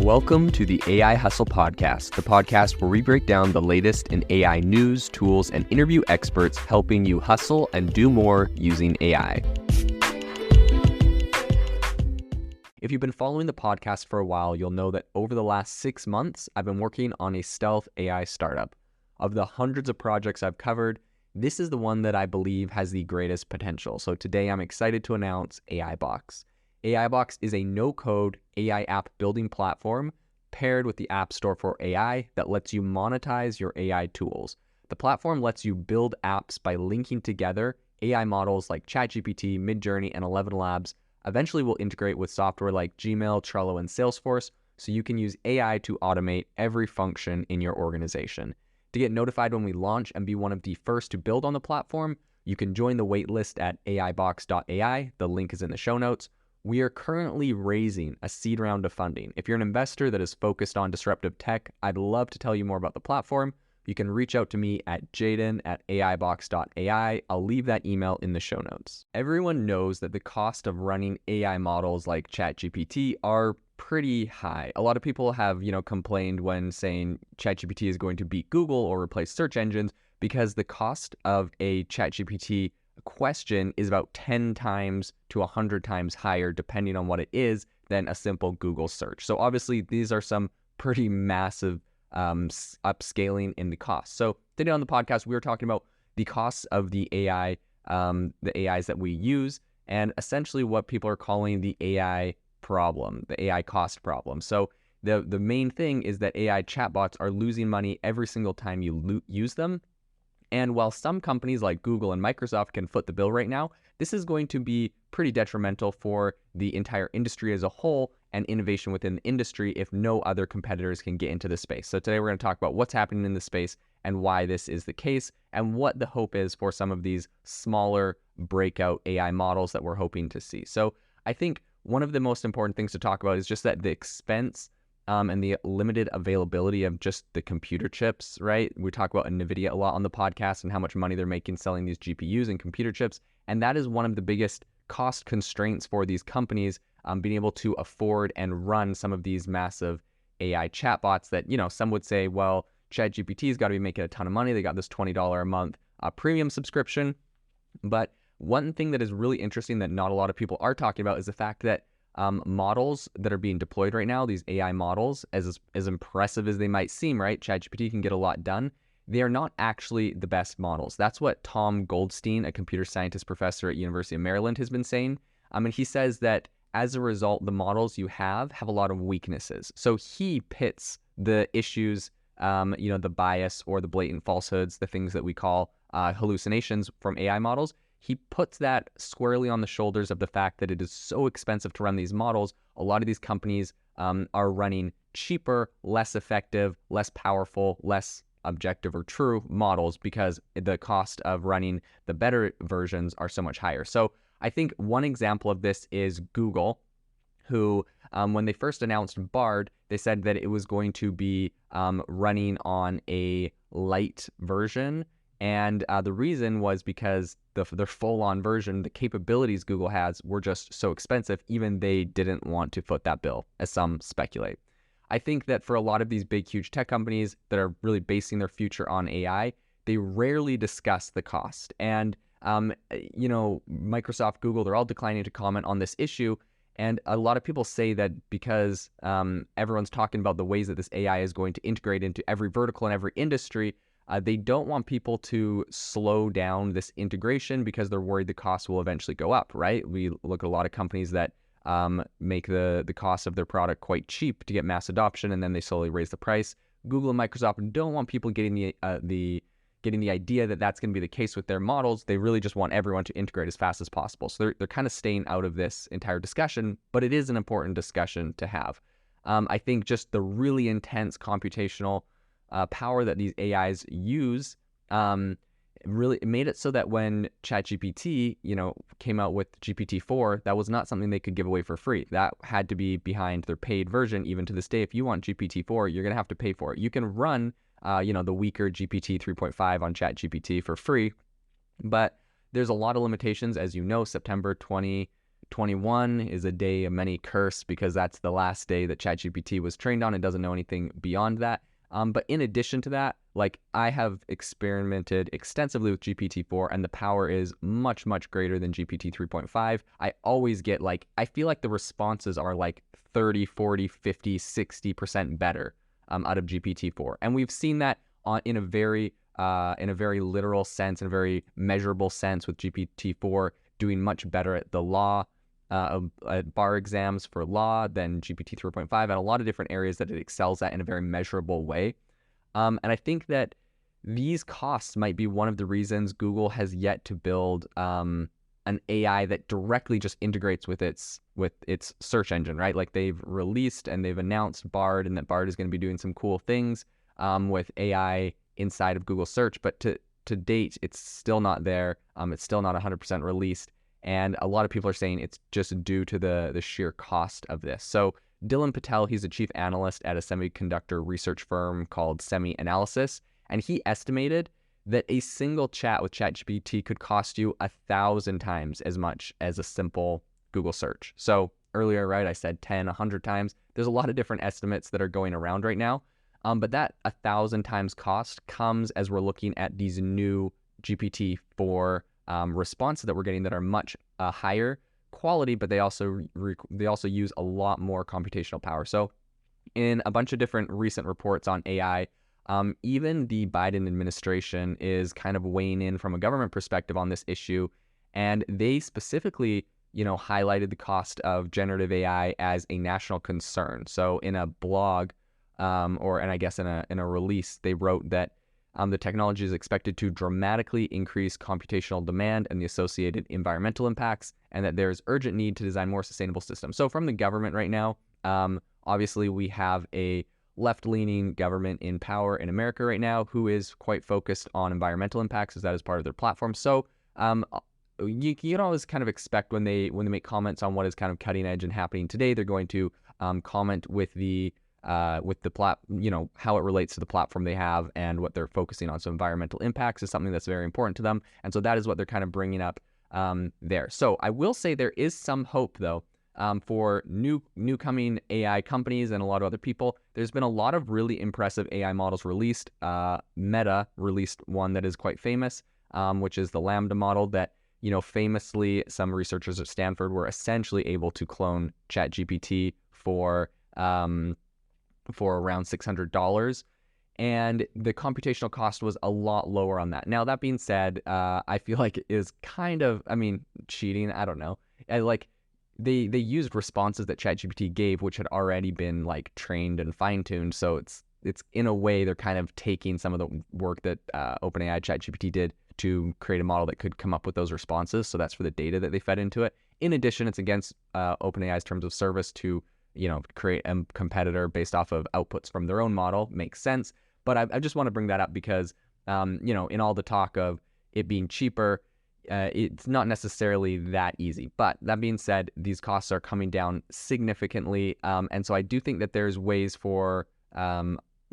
Welcome to the AI Hustle Podcast, the podcast where we break down the latest in AI news, tools, and interview experts helping you hustle and do more using AI. If you've been following the podcast for a while, you'll know that over the last 6 months, I've been working on a stealth AI startup. Of the hundreds of projects I've covered, this is the one that I believe has the greatest potential. So today I'm excited to announce AIBox. AIBox is a no-code AI app building platform paired with the App Store for AI that lets you monetize your AI tools. The platform lets you build apps by linking together AI models like ChatGPT, Midjourney, and 11 Labs. Eventually will integrate with software like Gmail, Trello, and Salesforce, so you can use AI to automate every function in your organization. To get notified when we launch and be one of the first to build on the platform, you can join the waitlist at aibox.ai. The link is in the show notes. We are currently raising a seed round of funding. If you're an investor that is focused on disruptive tech, I'd love to tell you more about the platform. You can reach out to me at jaden@aibox.ai. I'll leave that email in the show notes. Everyone knows that the cost of running AI models like ChatGPT are pretty high. A lot of people have, complained when saying ChatGPT is going to beat Google or replace search engines because the cost of a ChatGPT question is about 10 times to 100 times higher, depending on what it is, than a simple Google search. So obviously, these are some pretty massive upscaling in the cost. So today on the podcast, we were talking about the costs of the AI, the AIs that we use, and essentially what people are calling the AI problem, the AI cost problem. So the main thing is that AI chatbots are losing money every single time you use them. And while some companies like Google and Microsoft can foot the bill right now, this is going to be pretty detrimental for the entire industry as a whole and innovation within the industry if no other competitors can get into the space. So today we're going to talk about what's happening in the space and why this is the case and what the hope is for some of these smaller breakout AI models that we're hoping to see. So I think one of the most important things to talk about is just that the expense and the limited availability of just the computer chips, right? We talk about NVIDIA a lot on the podcast and how much money they're making selling these GPUs and computer chips. And that is one of the biggest cost constraints for these companies, being able to afford and run some of these massive AI chatbots that, some would say, well, ChatGPT's got to be making a ton of money. They got this $20 a month premium subscription. But one thing that is really interesting that not a lot of people are talking about is the fact that models that are being deployed right now, these AI models, as impressive as they might seem, right? ChatGPT can get a lot done. They are not actually the best models. That's what Tom Goldstein, a computer scientist professor at University of Maryland, has been saying. And he says that as a result, the models you have a lot of weaknesses. So he pits the issues, the bias or the blatant falsehoods, the things that we call hallucinations from AI models. He puts that squarely on the shoulders of the fact that it is so expensive to run these models. A lot of these companies are running cheaper, less effective, less powerful, less objective or true models because the cost of running the better versions are so much higher. So I think one example of this is Google, who when they first announced Bard, they said that it was going to be running on a light version. And the reason was because their full-on version, the capabilities Google has, were just so expensive, even they didn't want to foot that bill, as some speculate. I think that for a lot of these big, huge tech companies that are really basing their future on AI, they rarely discuss the cost. And, Microsoft, Google, they're all declining to comment on this issue. And a lot of people say that because everyone's talking about the ways that this AI is going to integrate into every vertical and every industry, they don't want people to slow down this integration because they're worried the cost will eventually go up, right? We look at a lot of companies that make the cost of their product quite cheap to get mass adoption, and then they slowly raise the price. Google and Microsoft don't want people getting the idea that that's going to be the case with their models. They really just want everyone to integrate as fast as possible. So they're kind of staying out of this entire discussion, but it is an important discussion to have. I think just the really intense computational power that these AIs use really made it so that when ChatGPT, came out with GPT-4, that was not something they could give away for free. That had to be behind their paid version. Even to this day, if you want GPT-4, you're going to have to pay for it. You can run, the weaker GPT 3.5 on ChatGPT for free, but there's a lot of limitations. As you know, September 2020, 2021 is a day of many curse because that's the last day that ChatGPT was trained on. It doesn't know anything beyond that. But in addition to that, like I have experimented extensively with GPT-4 and the power is much, much greater than GPT 3.5. I always get like, I feel like the responses are like 30, 40, 50, 60% better out of GPT-4. And we've seen that in a very literal sense, in a very measurable sense with GPT-4 doing much better at the law, at bar exams for law than GPT 3.5 and a lot of different areas that it excels at in a very measurable way. And I think that these costs might be one of the reasons Google has yet to build an AI that directly just integrates with its search engine, right? Like they've released and they've announced Bard, and that Bard is going to be doing some cool things with AI inside of Google search, but to date, it's still not there. It's still not 100% released. And a lot of people are saying it's just due to the sheer cost of this. So Dylan Patel, he's a chief analyst at a semiconductor research firm called Semi Analysis, and he estimated that a single chat with ChatGPT could cost you 1,000 times as much as a simple Google search. So earlier, right, I said 10, 100 times. There's a lot of different estimates that are going around right now. But that 1,000 times cost comes as we're looking at these new GPT-4 responses that we're getting that are much higher quality, but they also use a lot more computational power. So in a bunch of different recent reports on AI, even the Biden administration is kind of weighing in from a government perspective on this issue, and they specifically, highlighted the cost of generative AI as a national concern. So in a blog, and I guess in a release, they wrote that the technology is expected to dramatically increase computational demand and the associated environmental impacts, and that there's urgent need to design more sustainable systems. So from the government right now, obviously we have a left-leaning government in power in America right now who is quite focused on environmental impacts, as that is part of their platform. So you can always kind of expect when they make comments on what is kind of cutting edge and happening today, they're going to comment with how it relates to the platform they have and what they're focusing on. So environmental impacts is something that's very important to them. And so that is what they're kind of bringing up there. So I will say there is some hope, though, for new coming AI companies and a lot of other people. There's been a lot of really impressive AI models released. Meta released one that is quite famous, which is the Lambda model that, famously some researchers at Stanford were essentially able to clone ChatGPT for around $600, and the computational cost was a lot lower on that. Now, that being said, I feel like it is kind of, cheating. I don't know. They used responses that ChatGPT gave, which had already been like trained and fine-tuned. So it's in a way they're kind of taking some of the work that OpenAI ChatGPT did to create a model that could come up with those responses. So that's for the data that they fed into it. In addition, it's against OpenAI's terms of service to create a competitor based off of outputs from their own model. Makes sense. But I just want to bring that up because, in all the talk of it being cheaper, it's not necessarily that easy. But that being said, these costs are coming down significantly. And so I do think that there's ways for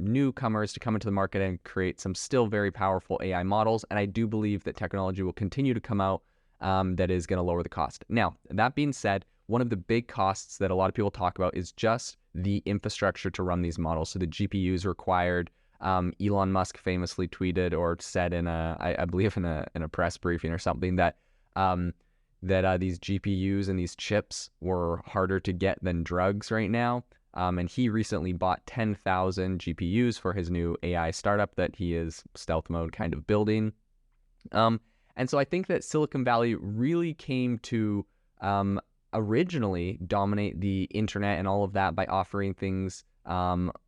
newcomers to come into the market and create some still very powerful AI models. And I do believe that technology will continue to come out that is going to lower the cost. Now, that being said, one of the big costs that a lot of people talk about is just the infrastructure to run these models. So the GPUs required. Elon Musk famously tweeted or said I believe in a press briefing or something that these GPUs and these chips were harder to get than drugs right now. And he recently bought 10,000 GPUs for his new AI startup that he is stealth mode kind of building. And so I think that Silicon Valley really came to originally dominate the internet and all of that by offering things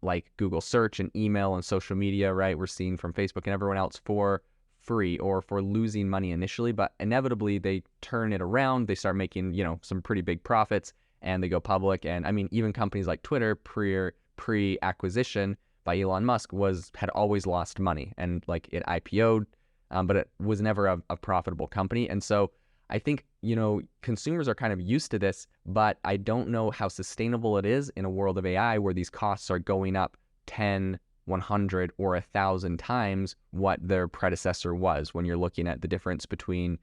like Google search and email and social media, right? We're seeing from Facebook and everyone else for free or for losing money initially, but inevitably they turn it around. They start making, some pretty big profits and they go public. And even companies like Twitter pre-acquisition by Elon Musk had always lost money, and like it IPO'd, but it was never a profitable company. And so I think, consumers are kind of used to this, but I don't know how sustainable it is in a world of AI where these costs are going up 10, 100, or 1,000 times what their predecessor was, when you're looking at the difference between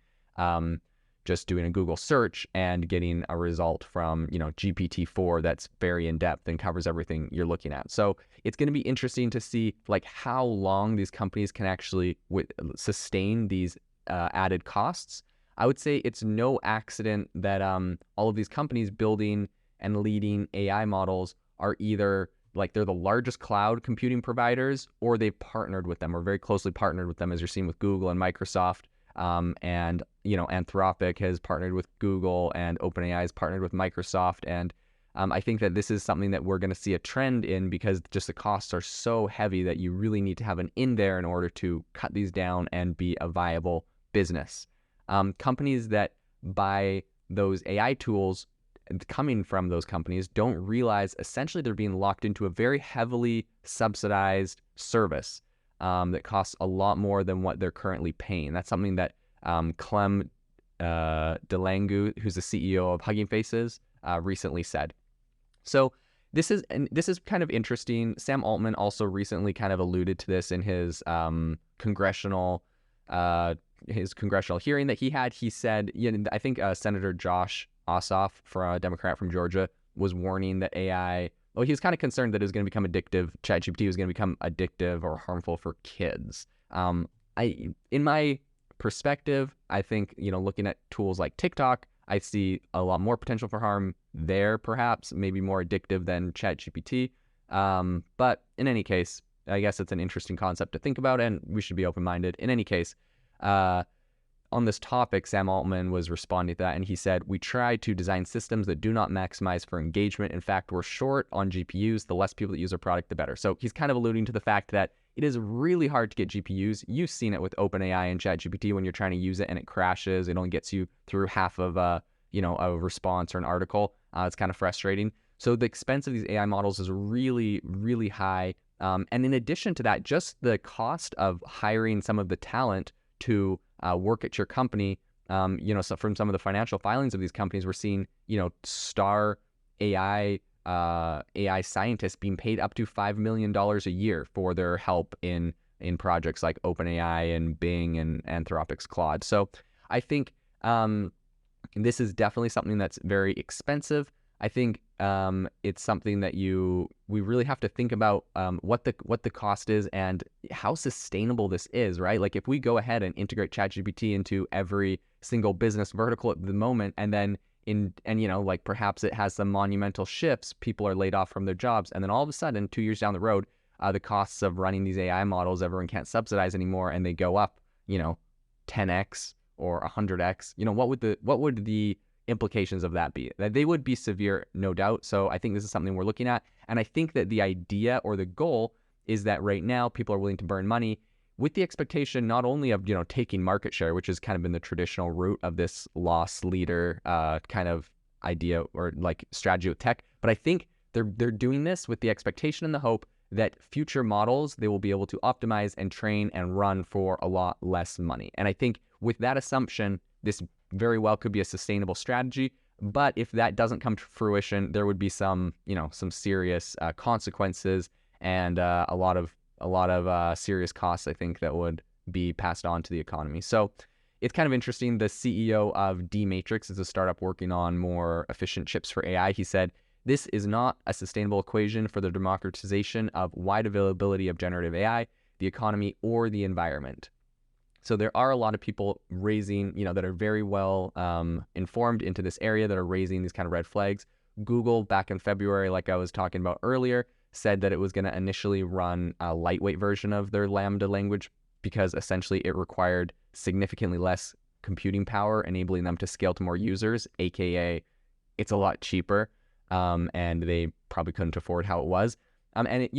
just doing a Google search and getting a result from, GPT-4 that's very in-depth and covers everything you're looking at. So it's going to be interesting to see like how long these companies can actually sustain these added costs. I would say it's no accident that all of these companies building and leading AI models are either like they're the largest cloud computing providers, or they've partnered with them or very closely partnered with them, as you're seeing with Google and Microsoft. And Anthropic has partnered with Google, and OpenAI has partnered with Microsoft. And I think that this is something that we're going to see a trend in, because just the costs are so heavy that you really need to have an in there in order to cut these down and be a viable business. Companies that buy those AI tools coming from those companies don't realize essentially they're being locked into a very heavily subsidized service that costs a lot more than what they're currently paying. That's something that Clem Delangu, who's the CEO of Hugging Faces, recently said. So this is kind of interesting. Sam Altman also recently kind of alluded to this in his congressional hearing that he had. He said, I think Senator Josh Ossoff, for a Democrat from Georgia, was warning that AI, well, he was kind of concerned that it was going to become addictive. ChatGPT was going to become addictive or harmful for kids. In my perspective, I think, looking at tools like TikTok, I see a lot more potential for harm there, perhaps, maybe more addictive than ChatGPT. But in any case, I guess it's an interesting concept to think about, and we should be open-minded. In any case, on this topic, Sam Altman was responding to that, and he said, "We try to design systems that do not maximize for engagement. In fact, we're short on GPUs. The less people that use our product, the better." So he's kind of alluding to the fact that it is really hard to get GPUs. You've seen it with OpenAI and ChatGPT when you're trying to use it and it crashes. It only gets you through half of a response or an article. It's kind of frustrating. So the expense of these AI models is really, really high. And in addition to that, just the cost of hiring some of the talent to work at your company, so from some of the financial filings of these companies, we're seeing, star AI scientists being paid up to $5 million a year for their help in projects like OpenAI and Bing and Anthropic's Claude. So I think this is definitely something that's very expensive. I think it's something that we really have to think about what the cost is and how sustainable this is, right? Like if we go ahead and integrate ChatGPT into every single business vertical at the moment, and then perhaps it has some monumental shifts, people are laid off from their jobs, and then all of a sudden 2 years down the road, the costs of running these AI models, everyone can't subsidize anymore, and they go up 10x or 100x. What would the implications of that be? That they would be severe, no doubt. So I think this is something we're looking at. And I think that the idea or the goal is that right now people are willing to burn money with the expectation not only of, taking market share, which has kind of been the traditional route of this loss leader kind of idea or like strategy with tech, but I think they're doing this with the expectation and the hope that future models, they will be able to optimize and train and run for a lot less money. And I think with that assumption, this very well could be a sustainable strategy. But if that doesn't come to fruition, there would be some serious consequences and a lot of serious costs, I think, that would be passed on to the economy. So it's kind of interesting. The CEO of D-Matrix is a startup working on more efficient chips for AI. He said, "This is not a sustainable equation for the democratization of wide availability of generative AI, the economy, or the environment." So there are a lot of people raising, that are very well informed into this area that are raising these kind of red flags. Google, back in February, like I was talking about earlier, said that it was going to initially run a lightweight version of their Lambda language because essentially it required significantly less computing power, enabling them to scale to more users, aka it's a lot cheaper, and they probably couldn't afford how it was. And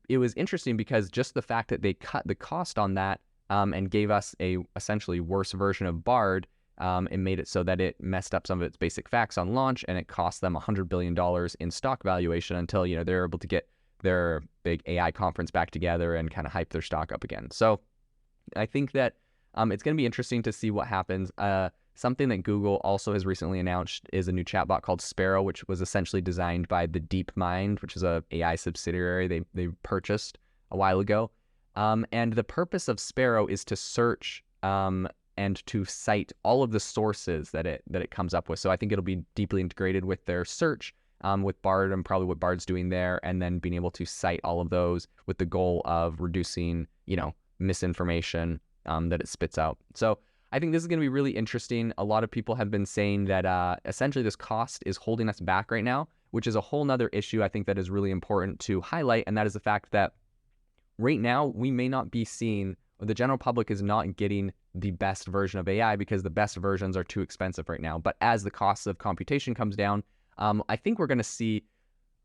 it was interesting because just the fact that they cut the cost on that and gave us a essentially worse version of Bard, it made it so that it messed up some of its basic facts on launch, and it cost them $100 billion in stock valuation until they're able to get their big AI conference back together and kind of hype their stock up again. So I think that it's going to be interesting to see what happens. Something that Google also has recently announced is a new chatbot called Sparrow, which was essentially designed by the DeepMind, which is a AI subsidiary they purchased a while ago. And the purpose of Sparrow is to search and to cite all of the sources that it comes up with. So I think it'll be deeply integrated with their search, with Bard and probably what Bard's doing there, and then being able to cite all of those with the goal of reducing, misinformation that it spits out. So I think this is going to be really interesting. A lot of people have been saying that essentially this cost is holding us back right now, which is a whole nother issue I think that is really important to highlight, and that is the fact that right now we may not be seeing, or the general public is not getting the best version of AI because the best versions are too expensive right now. But as the cost of computation comes down, I think we're going to see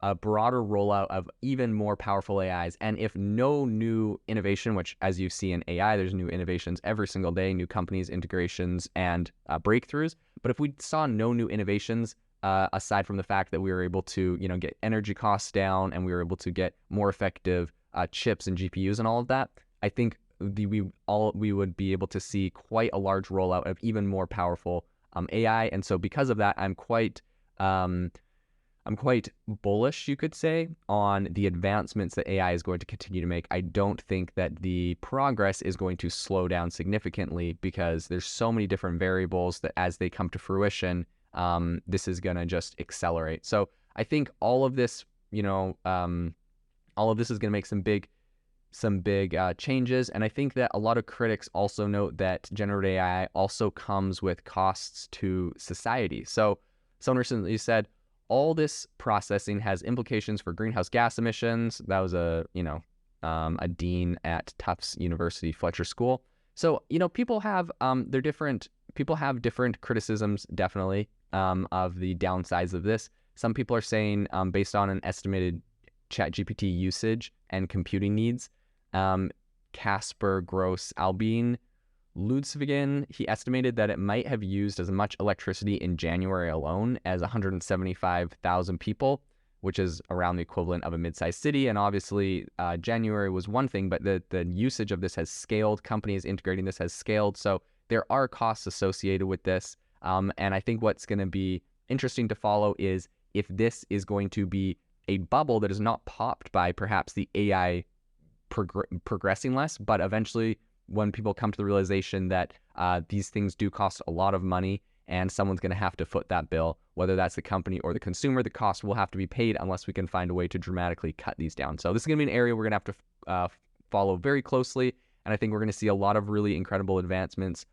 a broader rollout of even more powerful AIs. And if no new innovation, which as you see in AI, there's new innovations every single day, new companies, integrations, and breakthroughs. But if we saw no new innovations, aside from the fact that we were able to, get energy costs down and we were able to get more effective chips and GPUs and all of that, I think we would be able to see quite a large rollout of even more powerful AI. And so because of that, I'm quite bullish, you could say, on the advancements that AI is going to continue to make. I don't think that the progress is going to slow down significantly because there's so many different variables that as they come to fruition, this is going to just accelerate. So I think all of this, all of this is going to make some big changes. And I think that a lot of critics also note that generative AI also comes with costs to society. So someone recently said, all this processing has implications for greenhouse gas emissions. That was a dean at Tufts University Fletcher School. So, people have different criticisms, definitely, of the downsides of this. Some people are saying, based on an estimated ChatGPT usage and computing needs, Casper Gross Albin Ludsvigen, he estimated that it might have used as much electricity in January alone as 175,000 people, which is around the equivalent of a mid-sized city. And obviously, January was one thing, but the usage of this has scaled. Companies integrating this has scaled. So there are costs associated with this. And I think what's going to be interesting to follow is if this is going to be a bubble that is not popped by perhaps the AI progressing less, but eventually when people come to the realization that these things do cost a lot of money and someone's going to have to foot that bill, whether that's the company or the consumer, the cost will have to be paid unless we can find a way to dramatically cut these down. So this is going to be an area we're going to have to follow very closely. And I think we're going to see a lot of really incredible advancements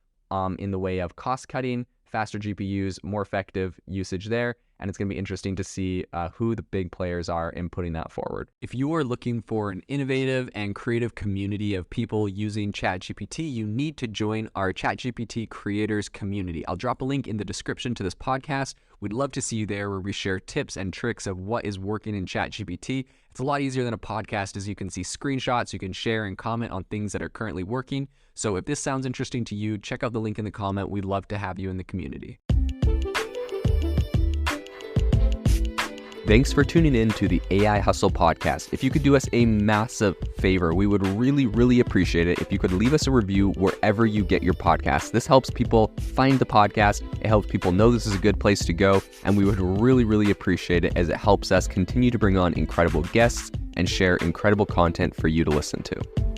in the way of cost cutting, faster GPUs, more effective usage there. And it's going to be interesting to see who the big players are in putting that forward. If you are looking for an innovative and creative community of people using ChatGPT, you need to join our ChatGPT creators community. I'll drop a link in the description to this podcast. We'd love to see you there where we share tips and tricks of what is working in ChatGPT. It's a lot easier than a podcast as you can see screenshots, you can share and comment on things that are currently working. So if this sounds interesting to you, check out the link in the comment. We'd love to have you in the community. Thanks for tuning in to the AI Hustle podcast. If you could do us a massive favor, we would really, really appreciate it if you could leave us a review wherever you get your podcasts. This helps people find the podcast. It helps people know this is a good place to go. And we would really, really appreciate it as it helps us continue to bring on incredible guests and share incredible content for you to listen to.